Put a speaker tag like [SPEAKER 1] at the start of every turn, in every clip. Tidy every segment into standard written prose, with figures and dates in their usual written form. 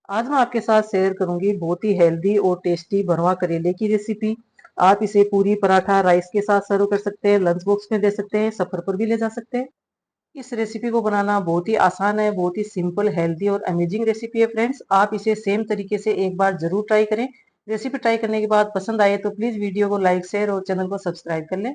[SPEAKER 1] आज मैं आपके साथ शेयर करूंगी बहुत ही हेल्दी और टेस्टी भरवा करेले की रेसिपी। आप इसे पूरी पराठा राइस के साथ सर्व कर सकते हैं, लंच बॉक्स में दे सकते हैं, सफर पर भी ले जा सकते हैं। इस रेसिपी को बनाना बहुत ही आसान है, बहुत ही सिंपल, हेल्दी और अमेजिंग रेसिपी है फ्रेंड्स। आप इसे सेम तरीके से एक बार जरूर ट्राई करें। रेसिपी ट्राई करने के बाद पसंद आए तो प्लीज वीडियो को लाइक शेयर और चैनल को सब्सक्राइब कर लें।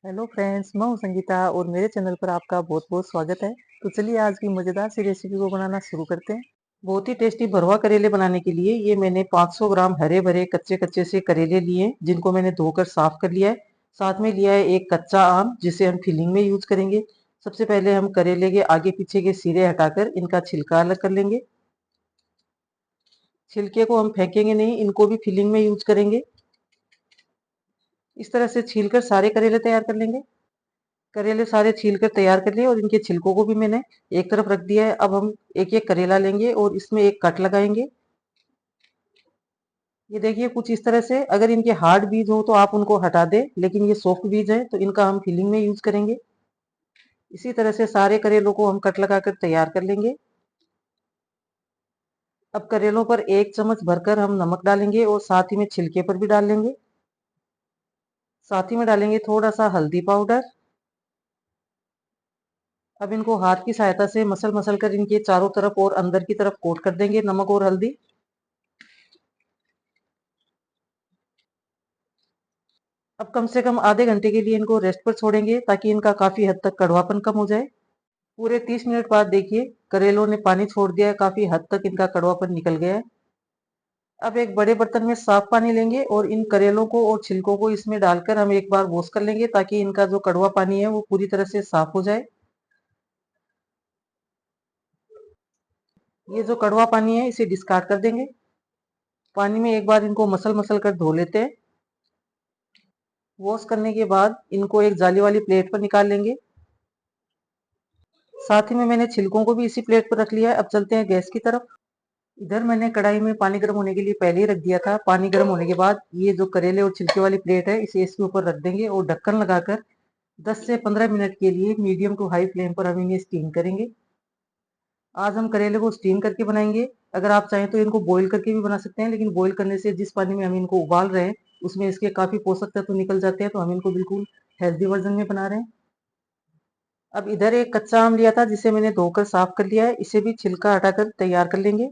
[SPEAKER 1] हेलो फ्रेंड्स, मैं हूं संगीता और मेरे चैनल पर आपका बहुत बहुत स्वागत है। तो चलिए आज की मजेदार सी रेसिपी को बनाना शुरू करते हैं। बहुत ही टेस्टी भरवा करेले बनाने के लिए ये मैंने 500 ग्राम हरे भरे कच्चे कच्चे से करेले लिए, जिनको मैंने धोकर साफ कर लिया है। साथ में लिया है एक कच्चा आम, जिसे हम फिलिंग में यूज करेंगे। सबसे पहले हम करेले के आगे पीछे के सिरे हटाकर इनका छिलका अलग कर लेंगे। छिलके को हम फेंकेंगे नहीं, इनको भी फिलिंग में यूज करेंगे। इस तरह से छीलकर सारे करेले तैयार कर लेंगे। करेले सारे छीलकर तैयार कर लिए और इनके छिलकों को भी मैंने एक तरफ रख दिया है। अब हम एक एक करेला लेंगे और इसमें एक कट लगाएंगे। ये देखिए कुछ इस तरह से। अगर इनके हार्ड बीज हो तो आप उनको हटा दें, लेकिन ये सॉफ्ट बीज है तो इनका हम फिलिंग में यूज करेंगे। इसी तरह से सारे करेलों को हम कट लगाकर तैयार कर लेंगे। अब करेलों पर एक चम्मच भरकर हम नमक डालेंगे और साथ ही में छिलके पर भी डाल लेंगे। साथ ही में डालेंगे थोड़ा सा हल्दी पाउडर। अब इनको हाथ की सहायता से मसल मसल कर इनके चारों तरफ और अंदर की तरफ कोट कर देंगे नमक और हल्दी। अब कम से कम आधे घंटे के लिए इनको रेस्ट पर छोड़ेंगे, ताकि इनका काफी हद तक कड़वापन कम हो जाए। पूरे 30 मिनट बाद देखिए करेलों ने पानी छोड़ दिया है, काफी हद तक इनका कड़वापन निकल गया है। अब एक बड़े बर्तन में साफ पानी लेंगे और इन करेलों को और छिलकों को इसमें डालकर हम एक बार वॉश कर लेंगे, ताकि इनका जो कड़वा पानी है वो पूरी तरह से साफ हो जाए। ये जो कड़वा पानी है इसे डिस्कार्ड कर देंगे। पानी में एक बार इनको मसल मसल कर धो लेते हैं। वॉश करने के बाद इनको एक जाली वाली प्लेट पर निकाल लेंगे। साथ ही में मैंने छिलकों को भी इसी प्लेट पर रख लिया है। अब चलते हैं गैस की तरफ। इधर मैंने कढ़ाई में पानी गर्म होने के लिए पहले ही रख दिया था। पानी गर्म होने के बाद ये जो करेले और छिलके वाली प्लेट है इसे इसके ऊपर रख देंगे और ढक्कन लगाकर 10 से 15 मिनट के लिए मीडियम टू हाई फ्लेम पर हम इन्हें स्टीम करेंगे। आज हम करेले को स्टीम करके बनाएंगे। अगर आप चाहें तो इनको बॉईल करके भी बना सकते हैं, लेकिन बॉईल करने से जिस पानी में हम इनको उबाल रहे हैं उसमें इसके काफी पोषक तत्व निकल जाते हैं, तो हम इनको बिल्कुल हेल्दी वर्जन में बना रहे हैं। अब इधर एक कच्चा आम लिया था जिसे मैंने धोकर साफ कर लिया है, इसे भी छिलका हटाकर तैयार कर लेंगे।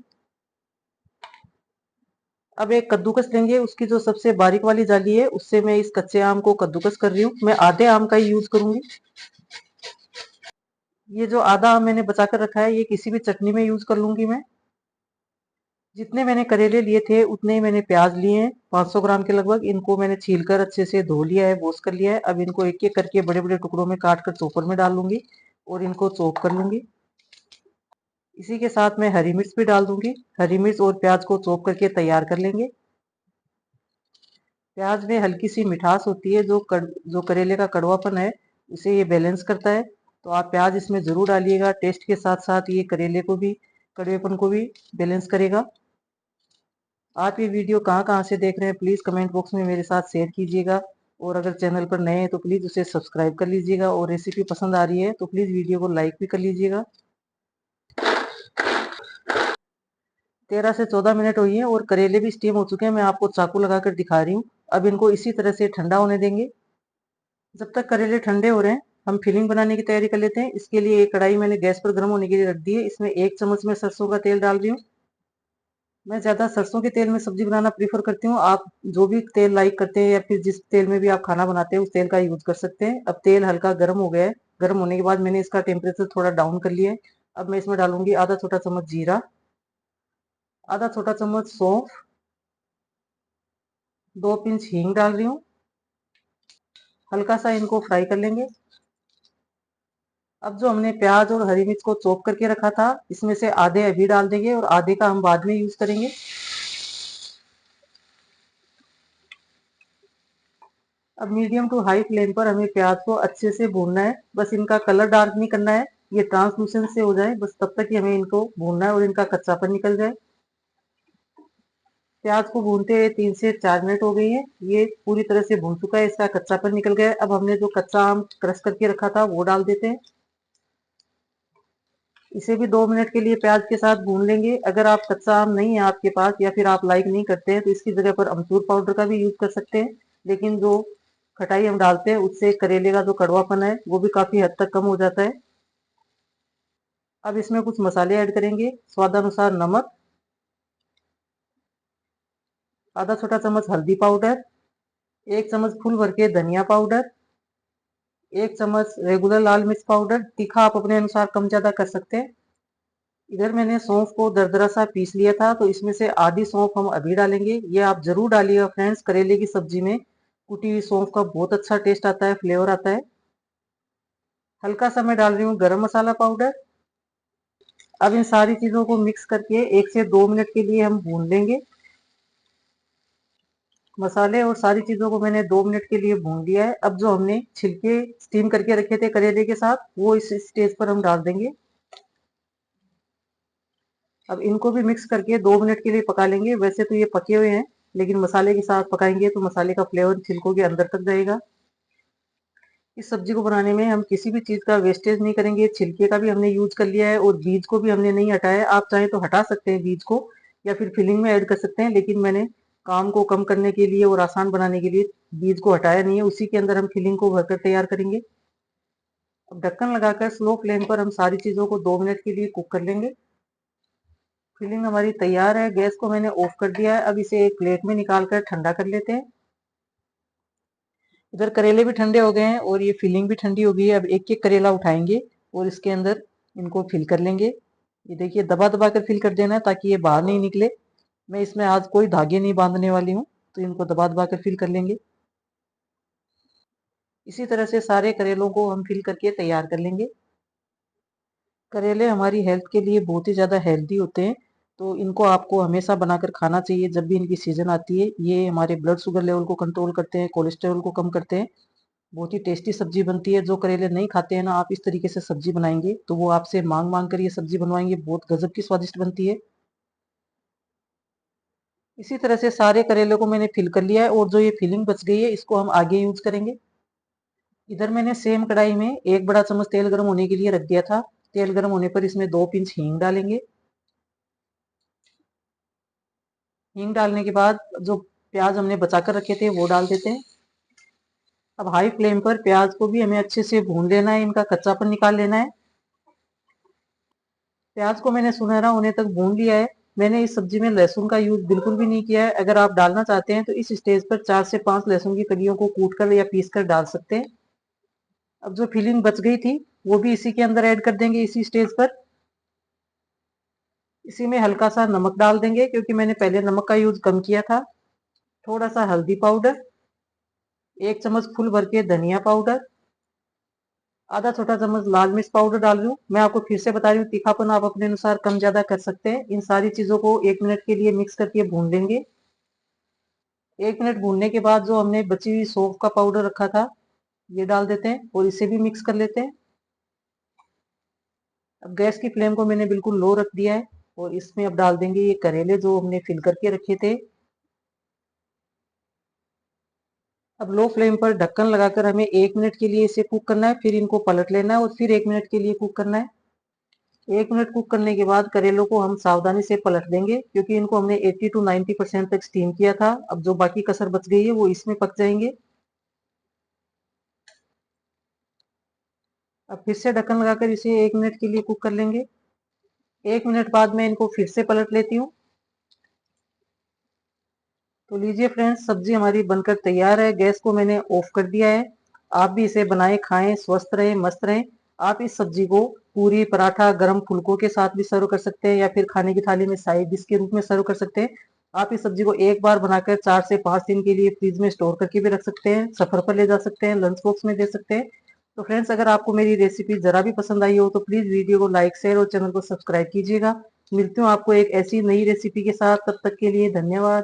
[SPEAKER 1] अब एक कद्दूकस लेंगे, उसकी जो सबसे बारीक वाली जाली है उससे मैं इस कच्चे आम को कद्दूकस कर रही हूँ। मैं आधे आम का ही यूज करूंगी। ये जो आधा आम मैंने बचा कर रखा है ये किसी भी चटनी में यूज कर लूंगी मैं। जितने मैंने करेले लिए थे उतने ही मैंने प्याज लिए हैं, 500 ग्राम के लगभग। इनको मैंने छीलकर अच्छे से धो लिया है, वॉश कर लिया है। अब इनको एक एक करके बड़े बड़े टुकड़ों में काट कर चॉपर में डाल लूंगी और इनको चॉप कर लूंगी। इसी के साथ मैं हरी मिर्च भी डाल दूंगी। हरी मिर्च और प्याज को चॉप करके तैयार कर लेंगे। प्याज में हल्की सी मिठास होती है, जो करेले का कड़वापन है उसे ये बैलेंस करता है। तो आप प्याज इसमें जरूर डालिएगा। टेस्ट के साथ साथ ये करेले को भी, कड़वेपन को भी बैलेंस करेगा। आप ये वीडियो कहाँ कहाँ से देख रहे हैं प्लीज कमेंट बॉक्स में मेरे साथ शेयर कीजिएगा। और अगर चैनल पर नए हैं तो प्लीज उसे सब्सक्राइब कर लीजिएगा। और रेसिपी पसंद आ रही है तो प्लीज वीडियो को लाइक भी कर लीजिएगा। 13 से 14 मिनट हुई है और करेले भी स्टीम हो चुके हैं। मैं आपको चाकू लगाकर दिखा रही हूँ। अब इनको इसी तरह से ठंडा होने देंगे। जब तक करेले ठंडे हो रहे हैं हम फिलिंग बनाने की तैयारी कर लेते हैं। इसके लिए एक कढ़ाई मैंने गैस पर गर्म होने के लिए रख दी है। इसमें एक चम्मच में सरसों का तेल डाल रही हूँ। मैं ज्यादा सरसों के तेल में सब्जी बनाना प्रीफर करती हूँ। आप जो भी तेल लाइक करते हैं या फिर जिस तेल में भी आप खाना बनाते हैं उस तेल का यूज कर सकते हैं। अब तेल हल्का गर्म हो गया है। गर्म होने के बाद मैंने इसका टेम्परेचर थोड़ा डाउन कर लिया है। अब मैं इसमें डालूंगी आधा छोटा चम्मच जीरा, आधा छोटा चम्मच सौंफ, 2 पिंच हींग डाल रही हूँ। हल्का सा इनको फ्राई कर लेंगे। अब जो हमने प्याज और हरी मिर्च को चॉप करके रखा था इसमें से आधे अभी डाल देंगे और आधे का हम बाद में यूज करेंगे। अब मीडियम टू हाई फ्लेम पर हमें प्याज को अच्छे से भूनना है। बस इनका कलर डार्क नहीं करना है, ये ट्रांसलूसेंट से हो जाए बस तब तक ही हमें इनको भूनना है और इनका कच्चापन निकल जाए। प्याज को भूनते हुए 3 से 4 मिनट हो गई है। ये पूरी तरह से भून चुका है, इसका कच्चापन निकल गया है। अब हमने जो कच्चा आम क्रश करके रखा था वो डाल देते हैं। इसे भी 2 मिनट के लिए प्याज के साथ भून लेंगे। अगर आप कच्चा आम नहीं है आपके पास या फिर आप लाइक नहीं करते हैं तो इसकी जगह पर अमचूर पाउडर का भी यूज कर सकते हैं, लेकिन जो खटाई हम डालते हैं उससे करेले का जो कड़वापन है वो भी काफी हद तक कम हो जाता है। अब इसमें कुछ मसाले ऐड करेंगे। स्वादानुसार नमक, आधा छोटा चम्मच हल्दी पाउडर, 1 चम्मच फुल भर के धनिया पाउडर, 1 चम्मच रेगुलर लाल मिर्च पाउडर। तीखा आप अपने अनुसार कम ज्यादा कर सकते हैं। इधर मैंने सौंफ को दरदरा सा पीस लिया था, तो इसमें से आधी सौंफ हम अभी डालेंगे। ये आप जरूर डालिएगा फ्रेंड्स, करेले की सब्जी में कुटी हुई सौंफ का बहुत अच्छा टेस्ट आता है, फ्लेवर आता है। हल्का सा मैं डाल रही हूँ गरम मसाला पाउडर। अब इन सारी चीजों को मिक्स करके 1 से 2 मिनट के लिए हम भून लेंगे। मसाले और सारी चीजों को मैंने 2 मिनट के लिए भून लिया है। अब जो हमने छिलके स्टीम करके रखे थे करेले के साथ, वो इस स्टेज पर हम डाल देंगे। अब इनको भी मिक्स करके 2 मिनट के लिए पका लेंगे। वैसे तो ये पके हुए हैं, लेकिन मसाले के साथ पकाएंगे तो मसाले का फ्लेवर छिलकों के अंदर तक जाएगा। इस सब्जी को बनाने में हम किसी भी चीज का वेस्टेज नहीं करेंगे। छिलके का भी हमने यूज कर लिया है और बीज को भी हमने नहीं हटाया। आप चाहें तो हटा सकते हैं बीज को या फिर फिलिंग में ऐड कर सकते हैं, लेकिन मैंने काम को कम करने के लिए और आसान बनाने के लिए बीज को हटाया नहीं है। उसी के अंदर हम फिलिंग को भरकर तैयार करेंगे। अब ढक्कन लगाकर स्लो फ्लेम पर हम सारी चीजों को 2 मिनट के लिए कुक कर लेंगे। फिलिंग हमारी तैयार है। गैस को मैंने ऑफ कर दिया है। अब इसे एक प्लेट में निकाल कर ठंडा कर लेते हैं। इधर करेले भी ठंडे हो गए हैं और ये फिलिंग भी ठंडी हो गई है। अब एक एक करेला उठाएंगे और इसके अंदर इनको फिल कर लेंगे। ये देखिए, दबा दबा कर फिल कर देना है ताकि ये बाहर नहीं निकले। मैं इसमें आज कोई धागे नहीं बांधने वाली हूँ, तो इनको दबा दबा कर फिल कर लेंगे। इसी तरह से सारे करेलों को हम फिल करके तैयार कर लेंगे। करेले हमारी हेल्थ के लिए बहुत ही ज़्यादा हेल्दी होते हैं, तो इनको आपको हमेशा बनाकर खाना चाहिए जब भी इनकी सीजन आती है। ये हमारे ब्लड शुगर लेवल को कंट्रोल करते हैं, कोलेस्ट्रॉल को कम करते हैं। बहुत ही टेस्टी सब्जी बनती है। जो करेले नहीं खाते हैं ना, आप इस तरीके से सब्जी बनाएंगे तो वो आपसे मांग मांग कर ये सब्जी बनवाएंगे। बहुत गजब की स्वादिष्ट बनती है। इसी तरह से सारे करेले को मैंने फिल कर लिया है और जो ये फिलिंग बच गई है इसको हम आगे यूज करेंगे। इधर मैंने सेम कढ़ाई में 1 बड़ा चम्मच तेल गर्म होने के लिए रख दिया था। तेल गर्म होने पर इसमें 2 पिंच हींग डालेंगे। हींग डालने के बाद जो प्याज हमने बचा कर रखे थे वो डाल देते हैं। अब हाई फ्लेम पर प्याज को भी हमें अच्छे से भून लेना है, इनका कच्चापन निकाल लेना है। प्याज को मैंने सुनहरा होने तक भून लिया है। मैंने इस सब्जी में लहसुन का यूज बिल्कुल भी नहीं किया है। अगर आप डालना चाहते हैं तो इस स्टेज पर 4 से 5 लहसुन की कलियों को कूट कर या पीस कर डाल सकते हैं। अब जो फिलिंग बच गई थी वो भी इसी के अंदर ऐड कर देंगे इसी स्टेज पर। इसी में हल्का सा नमक डाल देंगे क्योंकि मैंने पहले नमक का यूज कम किया था। थोड़ा सा हल्दी पाउडर, 1 चम्मच फुल भर के धनिया पाउडर, आधा छोटा चम्मच लाल मिर्च पाउडर डाल रही हूँ। मैं आपको फिर से बता रही हूँ, तीखापन आप अपने अनुसार कम ज्यादा कर सकते हैं। इन सारी चीजों को 1 मिनट के लिए मिक्स करके भून लेंगे। 1 मिनट भूनने के बाद जो हमने बची हुई सौंफ का पाउडर रखा था ये डाल देते हैं और इसे भी मिक्स कर लेते हैं। अब गैस की फ्लेम को मैंने बिल्कुल लो रख दिया है और इसमें अब डाल देंगे ये करेले जो हमने फिल करके रखे थे। अब लो फ्लेम पर ढक्कन लगाकर हमें 1 मिनट के लिए इसे कुक करना है। फिर इनको पलट लेना है और फिर 1 मिनट के लिए कुक करना है। 1 मिनट कुक करने के बाद करेलों को हम सावधानी से पलट देंगे क्योंकि इनको हमने 80 to 90% तक स्टीम किया था। अब जो बाकी कसर बच गई है वो इसमें पक जाएंगे। अब फिर से ढक्कन लगाकर इसे 1 मिनट के लिए कुक कर लेंगे। 1 मिनट बाद मैं इनको फिर से पलट लेती हूँ। तो लीजिए फ्रेंड्स, सब्जी हमारी बनकर तैयार है। गैस को मैंने ऑफ कर दिया है। आप भी इसे बनाएं, खाएं, स्वस्थ रहें, मस्त रहें। आप इस सब्जी को पूरी, पराठा, गरम फुल्कों के साथ भी सर्व कर सकते हैं या फिर खाने की थाली में साइड डिश के रूप में सर्व कर सकते हैं। आप इस सब्जी को एक बार बनाकर 4 से 5 दिन के लिए फ्रिज में स्टोर करके भी रख सकते हैं, सफर पर ले जा सकते हैं, लंच बॉक्स में दे सकते हैं। तो फ्रेंड्स, अगर आपको मेरी रेसिपी जरा भी पसंद आई हो तो प्लीज वीडियो को लाइक, शेयर और चैनल को सब्सक्राइब कीजिएगा। मिलती हूँ आपको एक ऐसी नई रेसिपी के साथ। तब तक के लिए धन्यवाद।